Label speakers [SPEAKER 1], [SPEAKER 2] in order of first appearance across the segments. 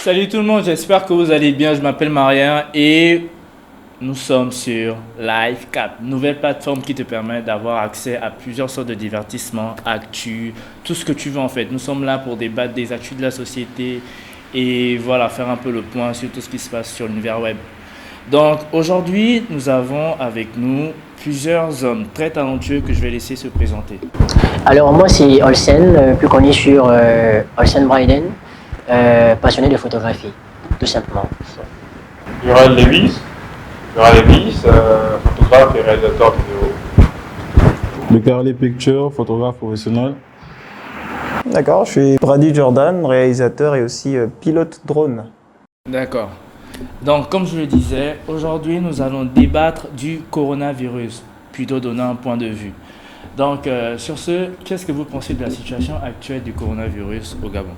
[SPEAKER 1] Salut tout le monde, j'espère que vous allez bien. Je m'appelle Marien et nous sommes sur Live4, nouvelle plateforme qui te permet d'avoir accès à plusieurs sortes de divertissements, actus, tout ce que tu veux en fait. Nous sommes là pour débattre des actus de la société et voilà, faire un peu le point sur tout ce qui se passe sur l'univers web. Donc aujourd'hui, nous avons avec nous plusieurs hommes très talentueux que je vais laisser se présenter.
[SPEAKER 2] Alors moi c'est Olsen, plus connu sur Olsen Bryden, passionné de photographie, tout simplement.
[SPEAKER 3] Durand Lewis, photographe et réalisateur vidéo.
[SPEAKER 4] Le Carly Picture, photographe professionnel.
[SPEAKER 5] D'accord, je suis Brady Jordan, réalisateur et aussi pilote drone.
[SPEAKER 1] D'accord. Donc, comme je le disais, aujourd'hui, nous allons débattre du coronavirus, plutôt donner un point de vue. Donc, sur ce, qu'est-ce que vous pensez de la situation actuelle du coronavirus au Gabon?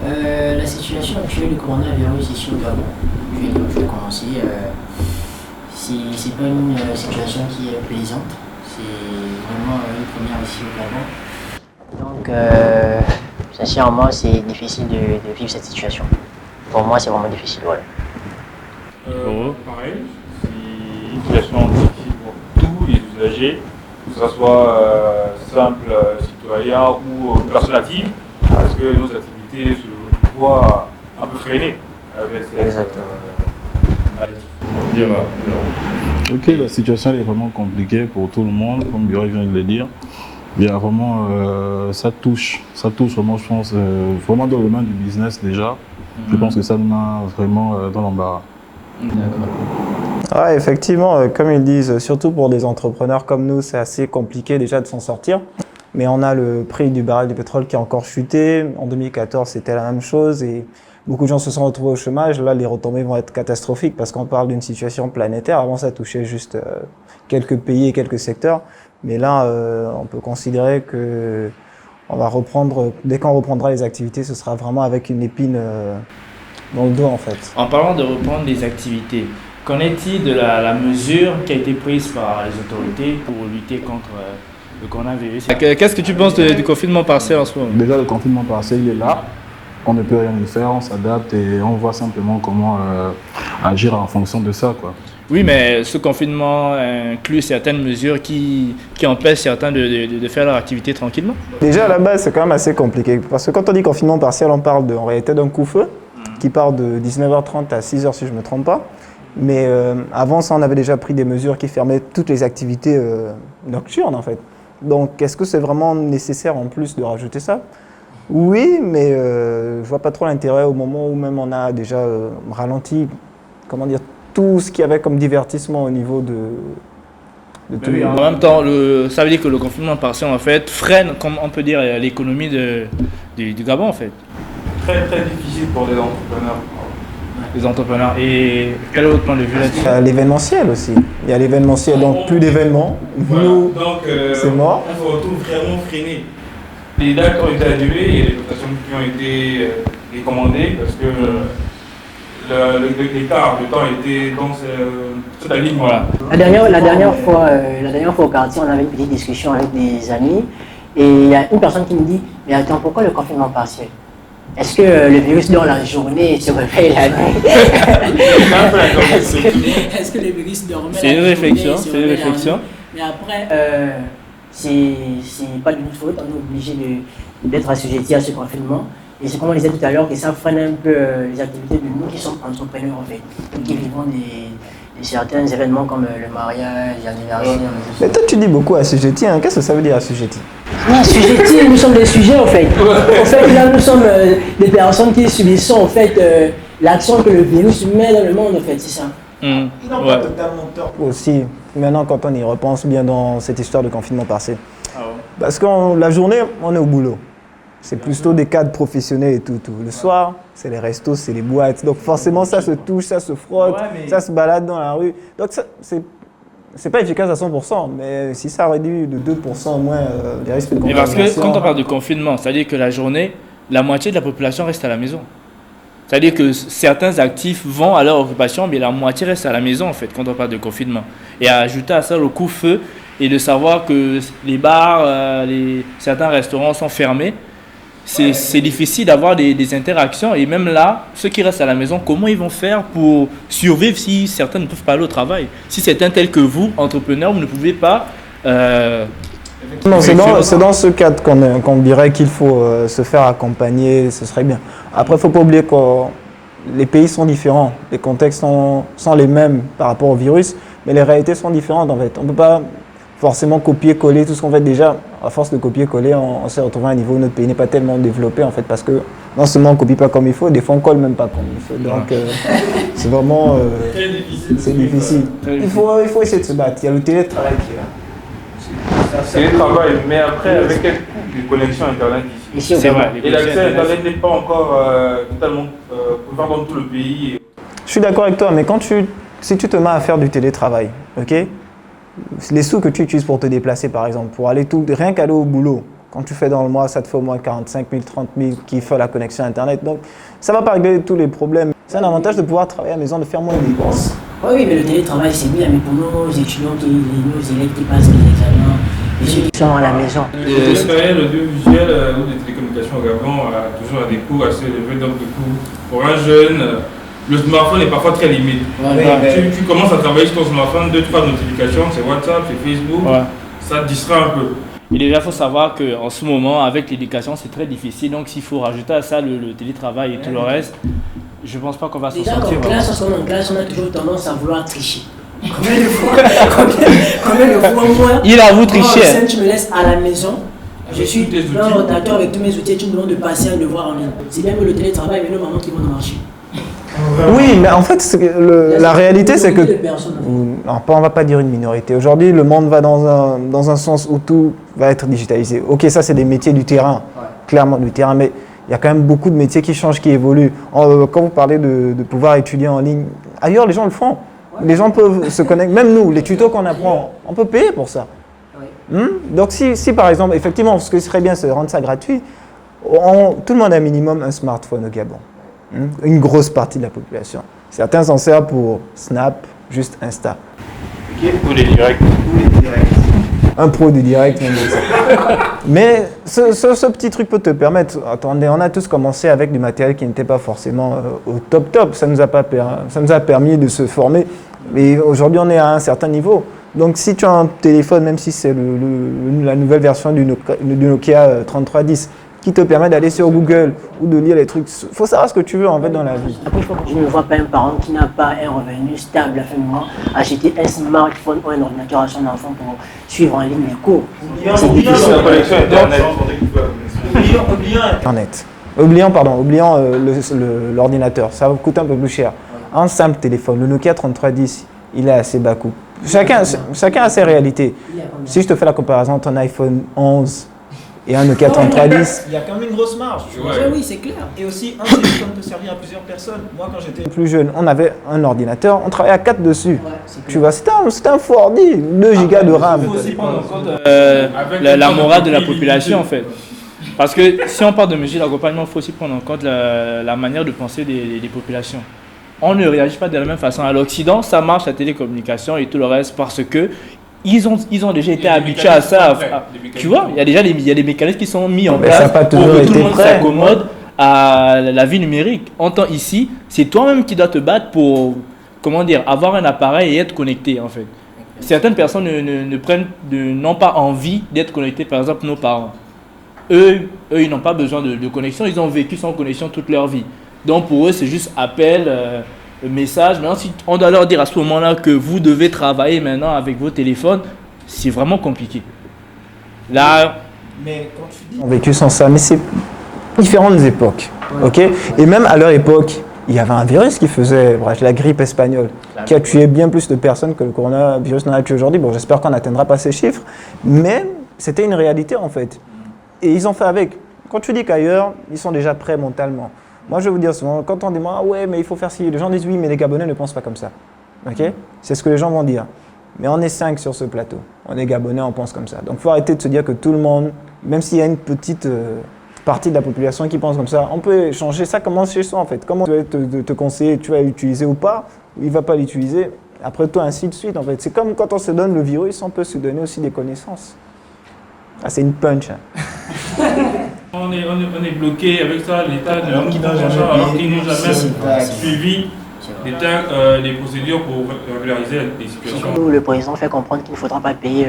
[SPEAKER 2] La situation actuelle du coronavirus ici au Gabon, je vais commencer. C'est pas une situation qui est plaisante, c'est vraiment une première ici au Gabon. Donc, sincèrement, c'est difficile de vivre cette situation. Pour moi, c'est vraiment difficile, voilà.
[SPEAKER 3] Pareil, c'est une situation difficile pour tous les usagers, que ce soit simple citoyen ou personne active, parce que nos activités se voient un peu freinées avec cette maladie.
[SPEAKER 4] Ok, la situation est vraiment compliquée pour tout le monde, comme Bureau vient de le dire. Il y a vraiment, ça touche vraiment, je pense, vraiment dans le domaine du business déjà. Je pense que ça nous met vraiment dans l'embarras.
[SPEAKER 5] Ouais, effectivement, comme ils disent, surtout pour des entrepreneurs comme nous, c'est assez compliqué déjà de s'en sortir. Mais on a le prix du baril de pétrole qui a encore chuté. En 2014, c'était la même chose et beaucoup de gens se sont retrouvés au chômage. Là, les retombées vont être catastrophiques parce qu'on parle d'une situation planétaire. Avant, ça touchait juste quelques pays et quelques secteurs. Mais là, on peut considérer que on va reprendre, dès qu'on reprendra les activités, ce sera vraiment avec une épine dans le dos en fait.
[SPEAKER 1] En parlant de reprendre les activités, qu'en est-il de la mesure qui a été prise par les autorités pour lutter contre le coronavirus? Qu'est-ce que tu penses du confinement partiel en ce moment?
[SPEAKER 4] Déjà, le confinement partiel, il est là. On ne peut rien y faire, on s'adapte et on voit simplement comment agir en fonction de ça, quoi.
[SPEAKER 1] Oui, mais ce confinement inclut certaines mesures qui empêchent certains de faire leur activité tranquillement.
[SPEAKER 5] Déjà à la base, c'est quand même assez compliqué parce que quand on dit confinement partiel, on parle en réalité d'un couvre-feu qui part de 19h30 à 6h si je ne me trompe pas. Mais avant ça, on avait déjà pris des mesures qui fermaient toutes les activités nocturnes en fait. Donc est-ce que c'est vraiment nécessaire en plus de rajouter ça? Oui, mais je vois pas trop l'intérêt au moment où même on a déjà ralenti, comment dire, tout ce qu'il y avait comme divertissement au niveau de tout.
[SPEAKER 1] Oui, en même temps, ça veut dire que le confinement partiel en fait freine, comme on peut dire, l'économie du Gabon en fait.
[SPEAKER 3] Très très difficile pour les entrepreneurs.
[SPEAKER 1] Les entrepreneurs. Et quel autre point de vue là-dessus?
[SPEAKER 5] Il y a l'événementiel aussi. Il y a l'événementiel, donc plus d'événements.
[SPEAKER 3] Voilà.
[SPEAKER 5] Nous,
[SPEAKER 3] Donc,
[SPEAKER 5] c'est mort.
[SPEAKER 3] On se retrouve vraiment freiné. Les dates ont été annulées, il y a des prestations qui ont été recommandées parce que l'écart de temps était dans cet alignement.
[SPEAKER 1] Voilà.
[SPEAKER 2] La dernière fois au quartier, on avait une petite discussion avec des amis et il y a une personne qui me dit « Mais attends, pourquoi le confinement partiel? Est-ce que le virus dort la journée et se réveille la nuit? Est-ce que le virus dormait la journée?
[SPEAKER 1] C'est une réflexion.
[SPEAKER 2] Mais après, c'est pas de notre faute, on est obligé d'être assujetti à ce confinement. Et c'est comme on disait tout à l'heure, que ça freine un peu les activités de nous qui sommes entrepreneurs en fait, qui vivons de certains événements comme le mariage, l'anniversaire.
[SPEAKER 5] Mais toi, tu dis beaucoup assujetti, hein. Qu'est-ce que ça veut dire assujetti?
[SPEAKER 2] Assujetti, nous sommes des sujets en fait. En fait, là, nous sommes des personnes qui subissons en fait l'action que le virus met dans le monde en fait, c'est ça.
[SPEAKER 5] Ils n'ont pas totalement tort. Aussi, maintenant quand on y repense bien dans cette histoire de confinement partiel.
[SPEAKER 1] Ah ouais.
[SPEAKER 5] Parce que la journée, on est au boulot. C'est plutôt des cadres professionnels et tout. Le soir, c'est les restos, c'est les boîtes. Donc forcément, ça se touche, ça se frotte, ça se balade dans la rue. Donc ça, c'est pas efficace à 100%, mais si ça réduit de 2% au moins les risques de contamination.
[SPEAKER 1] Mais parce que quand on parle de confinement, c'est-à-dire que la journée, la moitié de la population reste à la maison. C'est-à-dire que certains actifs vont à leur occupation, mais la moitié reste à la maison en fait quand on parle de confinement. Et à ajouter à ça le couvre-feu et de savoir que les bars, certains restaurants sont fermés, c'est difficile d'avoir des interactions. Et même là, ceux qui restent à la maison, comment ils vont faire pour survivre si certains ne peuvent pas aller au travail? Si certains tels que vous, entrepreneurs, vous ne pouvez pas...
[SPEAKER 5] Non, c'est dans ce cadre qu'on dirait qu'il faut se faire accompagner, ce serait bien. Après, il ne faut pas oublier que les pays sont différents, les contextes sont les mêmes par rapport au virus, mais les réalités sont différentes en fait. On ne peut pas forcément copier-coller tout ce qu'on fait déjà. À force de copier-coller, on s'est retrouvé à un niveau où notre pays n'est pas tellement développé en fait, parce que non seulement on ne copie pas comme il faut, des fois on ne colle même pas comme il faut. Donc c'est vraiment c'est difficile. Il faut essayer de se battre. Il y a le télétravail qui est là.
[SPEAKER 3] C'est le travail, mais après, avec les connexions Internet ici.
[SPEAKER 1] C'est vrai.
[SPEAKER 3] Et l'accès à Internet n'est pas encore totalement ouvert dans tout le pays.
[SPEAKER 5] Je suis d'accord avec toi, mais si tu te mets à faire du télétravail, ok, les sous que tu utilises pour te déplacer, par exemple, pour aller rien qu'aller au boulot, quand tu fais dans le mois, ça te fait au moins 45 000, 30 000 qui fait la connexion Internet. Donc, ça ne va pas régler tous les problèmes. C'est un avantage de pouvoir travailler à la maison, de faire moins de dépenses.
[SPEAKER 2] Oui, mais le télétravail, c'est bien, mais pour nos étudiants, nos élèves qui passent les examens, et ceux qui sont à la maison.
[SPEAKER 3] Le matériel audiovisuel ou des télécommunications au Gabon a toujours des coûts assez élevés, donc du coup, pour un jeune, le smartphone est parfois très limité. Tu commences à travailler sur ton smartphone, 2-3 notifications, c'est WhatsApp, c'est Facebook, ça te distrait un peu.
[SPEAKER 1] Et déjà, il faut savoir qu'en ce moment, avec l'éducation, c'est très difficile. Donc, s'il faut rajouter à ça le télétravail et tout le reste, je ne pense pas qu'on va s'en sortir.
[SPEAKER 2] Déjà, en classe, on a toujours tendance à vouloir tricher. Combien de fois moi,
[SPEAKER 1] il avoue tricher.
[SPEAKER 2] Tu me laisses à la maison, je suis dans l'ordinateur avec tous mes outils et tu me demandes de passer un devoir en ligne. C'est bien que le télétravail, mais nos mamans qui vont nous marcher.
[SPEAKER 5] Oui, mais en fait, la réalité, c'est que... Non, on ne va pas dire une minorité. Aujourd'hui, le monde va dans un sens où tout va être digitalisé. Ok, ça, c'est des métiers du terrain, clairement du terrain, mais il y a quand même beaucoup de métiers qui changent, qui évoluent. Quand vous parlez de pouvoir étudier en ligne, ailleurs, les gens le font. Les gens peuvent se connecter. Même nous, les tutos qu'on apprend, on peut payer pour ça. Donc, si par exemple, effectivement, ce que serait bien, c'est de rendre ça gratuit, tout le monde a un minimum un smartphone au Gabon. Une grosse partie de la population. Certains s'en servent pour Snap, juste Insta.
[SPEAKER 3] Ou les directs.
[SPEAKER 5] Un pro du direct, même ça. Mais ce petit truc peut te permettre. Attendez, on a tous commencé avec du matériel qui n'était pas forcément au top. Ça nous a permis de se former. Mais aujourd'hui, on est à un certain niveau. Donc, si tu as un téléphone, même si c'est la nouvelle version du Nokia 3310, qui te permet d'aller sur Google ou de lire les trucs. Il faut savoir ce que tu veux en fait dans la vie.
[SPEAKER 2] Après, je ne vois pas un parent qui n'a pas un revenu stable à fin de mois acheter un smartphone ou un ordinateur à son enfant pour suivre en ligne les cours. C'est difficile.
[SPEAKER 3] La connexion Internet.
[SPEAKER 5] Oubliant l'ordinateur. Ça coûte un peu plus cher. Un simple téléphone, le Nokia 3310, il est assez bas coût. Chacun a ses réalités. Si je te fais la comparaison, ton iPhone 11 et un Nokia 3310.
[SPEAKER 6] Il y a quand même une grosse marge.
[SPEAKER 2] Oui, c'est clair.
[SPEAKER 6] Et aussi, un téléphone peut servir à plusieurs personnes. Moi, quand j'étais
[SPEAKER 5] plus jeune, on avait un ordinateur, on travaillait à 4 dessus. Tu vois, c'était un faux ordi, 2 gigas de RAM.
[SPEAKER 1] Il faut aussi prendre en compte la morale de la population, en fait. Parce que si on parle de mesures d'accompagnement, il faut aussi prendre en compte la manière de penser des populations. On ne réagit pas de la même façon. À l'Occident, ça marche la télécommunication et tout le reste parce que ils ont déjà été habitués à ça. Tu vois, il y a des mécanismes qui sont mis en place pour que tout le monde s'accommode à la vie numérique. En temps ici, c'est toi-même qui dois te battre pour, avoir un appareil et être connecté en fait. Certaines personnes n'ont pas envie d'être connectées, par exemple nos parents. Eux, ils n'ont pas besoin de connexion, ils ont vécu sans connexion toute leur vie. Donc pour eux, c'est juste appel, message. Maintenant, si on doit leur dire à ce moment-là que vous devez travailler maintenant avec vos téléphones, c'est vraiment compliqué. Là,
[SPEAKER 6] mais quand tu dis...
[SPEAKER 5] On a vécu sans ça, mais c'est différentes époques. Ok. Et même à leur époque, il y avait un virus qui faisait la grippe espagnole, qui a tué bien plus de personnes que le coronavirus n'en a tué aujourd'hui. Bon, j'espère qu'on n'atteindra pas ces chiffres, mais c'était une réalité en fait. Et ils ont fait avec. Quand tu dis qu'ailleurs, ils sont déjà prêts mentalement. Moi, je vais vous dire souvent, quand on dit moi, ouais, mais il faut faire ci, les gens disent oui, mais les Gabonais ne pensent pas comme ça. Ok. C'est ce que les gens vont dire. Mais on est 5 sur ce plateau. On est Gabonais, on pense comme ça. Donc, il faut arrêter de se dire que tout le monde, même s'il y a une petite partie de la population qui pense comme ça, on peut changer. Ça commence chez soi en fait. Comment tu vas te conseiller, tu vas l'utiliser ou pas, ou il ne va pas l'utiliser. Après toi, ainsi de suite en fait. C'est comme quand on se donne le virus, on peut se donner aussi des connaissances. Ah, c'est une punch. Hein.
[SPEAKER 3] On est bloqué avec ça, l'État ne
[SPEAKER 6] Alors qu'ils n'ont jamais
[SPEAKER 3] alors
[SPEAKER 6] payé
[SPEAKER 3] qu'ils n'ont jamais
[SPEAKER 6] une taxe.
[SPEAKER 3] suivi les procédures pour régulariser les situations.
[SPEAKER 2] Nous, le président fait comprendre qu'il ne faudra pas payer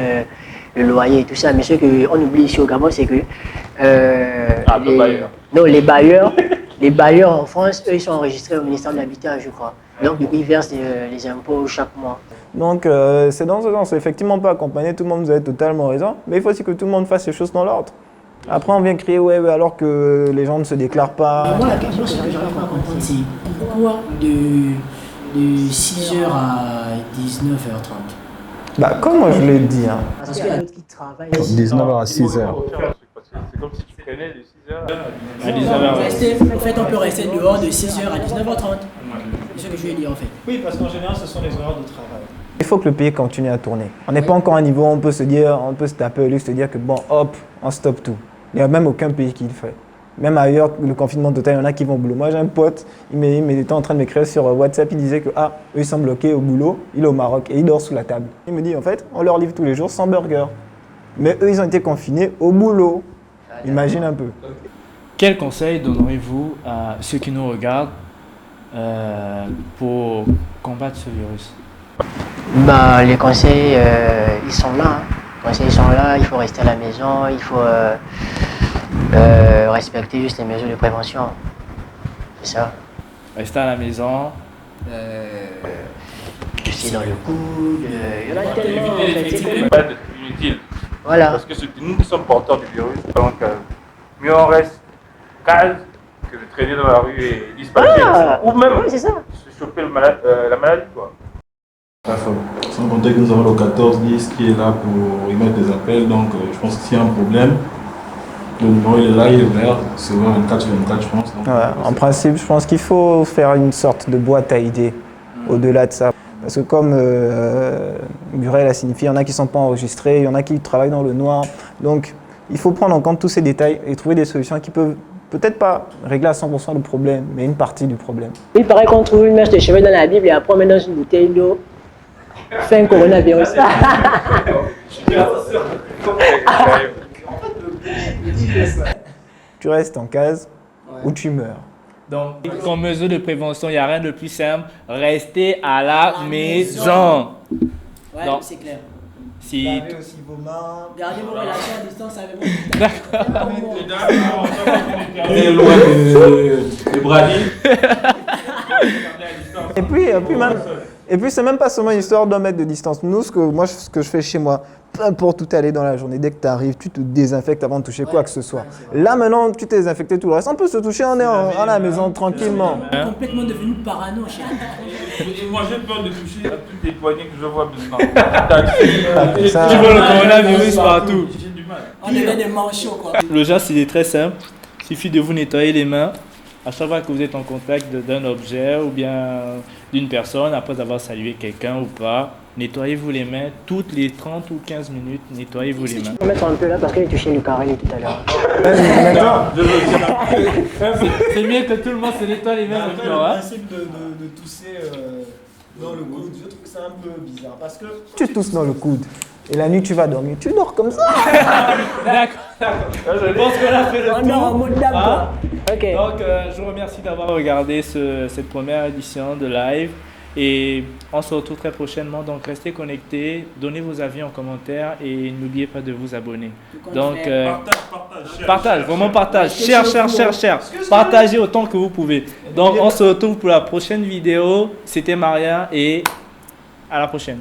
[SPEAKER 2] le loyer et tout ça, mais ce qu'on oublie ici au Gabon, c'est que
[SPEAKER 3] le bailleur.
[SPEAKER 2] non, les bailleurs en France, eux, ils sont enregistrés au ministère de l'Habitat, je crois. Donc, du coup, ils versent les impôts chaque mois.
[SPEAKER 5] Donc c'est dans ce sens, effectivement pas accompagné, tout le monde vous avez totalement raison, mais il faut aussi que tout le monde fasse les choses dans l'ordre. Après on vient crier ouais alors que les gens ne se déclarent pas.
[SPEAKER 7] Moi la question c'est que j'arrive pas à comprendre, c'est pourquoi de 6h à 19h30.
[SPEAKER 5] Bah comme moi je l'ai dit, hein.
[SPEAKER 2] Parce qu'il y a d'autres qui travaillent.
[SPEAKER 4] 19h à 6h.
[SPEAKER 3] C'est comme si tu traînais de 6h
[SPEAKER 1] À 19h.
[SPEAKER 7] En fait on peut rester dehors de 6h à 19h30. C'est ce que je vais dire en fait.
[SPEAKER 6] Oui, parce qu'en général, ce sont les horaires de travail.
[SPEAKER 5] Il faut que le pays continue à tourner. On n'est pas encore à un niveau où on peut se dire, on peut se taper au luxe, se dire que bon hop, on stoppe tout. Il n'y a même aucun pays qui le fait. Même ailleurs, le confinement total, il y en a qui vont au boulot. Moi j'ai un pote, il était en train de m'écrire sur WhatsApp, il disait que eux ils sont bloqués au boulot, il est au Maroc et il dort sous la table. Il me dit en fait, on leur livre tous les jours 100 burgers. Mais eux ils ont été confinés au boulot. Imagine un peu.
[SPEAKER 1] Quel conseil donnerez-vous à ceux qui nous regardent pour combattre ce virus?
[SPEAKER 2] Bah, les conseils, ils sont là. Hein. Les conseils, ils sont là. Il faut rester à la maison. Il faut respecter juste les mesures de prévention. C'est ça.
[SPEAKER 1] Rester à la maison.
[SPEAKER 2] C'est dans le coude. Il y en a tellement. En
[SPEAKER 3] Éviter
[SPEAKER 2] fait,
[SPEAKER 3] les
[SPEAKER 2] c'est comme-
[SPEAKER 3] malades inutiles.
[SPEAKER 2] Voilà.
[SPEAKER 3] Parce que nous qui sommes porteurs du virus, donc mieux on reste calme que de traîner dans la rue et disparaître.
[SPEAKER 2] Ah,
[SPEAKER 3] Ou même
[SPEAKER 2] ouais, c'est ça.
[SPEAKER 3] se choper la maladie, quoi.
[SPEAKER 4] Sans compter que nous avons le 1410 qui est là pour émettre des appels, donc je pense que s'il y a un problème, le numéro il est là, il est ouvert, c'est ouvert 24 sur 24 je pense. Donc,
[SPEAKER 5] Ouais, en principe, je pense qu'il faut faire une sorte de boîte à idées au-delà de ça. Parce que comme Muriel a signifié, il y en a qui ne sont pas enregistrés, il y en a qui travaillent dans le noir. Donc il faut prendre en compte tous ces détails et trouver des solutions qui peuvent peut-être pas régler à 100% le problème, mais une partie du problème.
[SPEAKER 2] Il paraît qu'on trouve une mèche de cheveux dans la Bible et après on met dans une bouteille d'eau. Fin coronavirus.
[SPEAKER 5] Tu restes en case ou tu meurs.
[SPEAKER 1] Donc, comme mesure de prévention, il n'y a rien de plus simple. Restez à la maison.
[SPEAKER 7] Ouais,
[SPEAKER 1] Non.
[SPEAKER 7] c'est clair.
[SPEAKER 1] Si
[SPEAKER 6] Lavez aussi vos mains.
[SPEAKER 7] Gardez vos relations à distance avec vous.
[SPEAKER 3] Et loin de Bradil.
[SPEAKER 5] Et puis c'est même pas seulement une histoire d'un mètre de distance. Nous, ce que je fais chez moi, peu importe où tu aller dans la journée, dès que tu arrives, tu te désinfectes avant de toucher quoi que ce soit. Là maintenant, tu t'es désinfecté tout le reste. On peut se toucher, on est à la maison tranquillement.
[SPEAKER 7] Complètement devenu parano chez nous.
[SPEAKER 3] Moi j'ai peur de toucher à toutes les poignées que je vois maintenant.
[SPEAKER 5] Ça,
[SPEAKER 1] tu vois le coronavirus partout.
[SPEAKER 3] J'ai du mal.
[SPEAKER 7] On devient des manchots quoi.
[SPEAKER 1] Le geste, il est très simple. Il suffit de vous nettoyer les mains à chaque fois que vous êtes en contact d'un objet ou bien d'une personne, après avoir salué quelqu'un ou pas. Nettoyez-vous les mains toutes les 30 ou 15 minutes. Nettoyez-vous les mains.
[SPEAKER 2] On va mettre un peu là parce qu'il a touché le carré tout à l'heure.
[SPEAKER 1] C'est mieux que tout le monde se nettoie les mains.
[SPEAKER 6] Après, le principe de tousser dans le coude, je trouve que c'est un peu bizarre parce que
[SPEAKER 5] tu tousses dans le coude. Et la nuit, tu vas dormir. Tu dors comme ça.
[SPEAKER 1] D'accord. Je pense qu'on a fait le
[SPEAKER 2] On est en
[SPEAKER 1] tour.
[SPEAKER 2] mode dame quoi. Ok.
[SPEAKER 1] Donc, je vous remercie d'avoir regardé cette première édition de live. Et on se retrouve très prochainement. Donc, restez connectés, donnez vos avis en commentaire et n'oubliez pas de vous abonner. Donc, partage, vraiment partage. Share. Partagez autant que vous pouvez. Donc, on se retrouve pour la prochaine vidéo. C'était Maria et à la prochaine.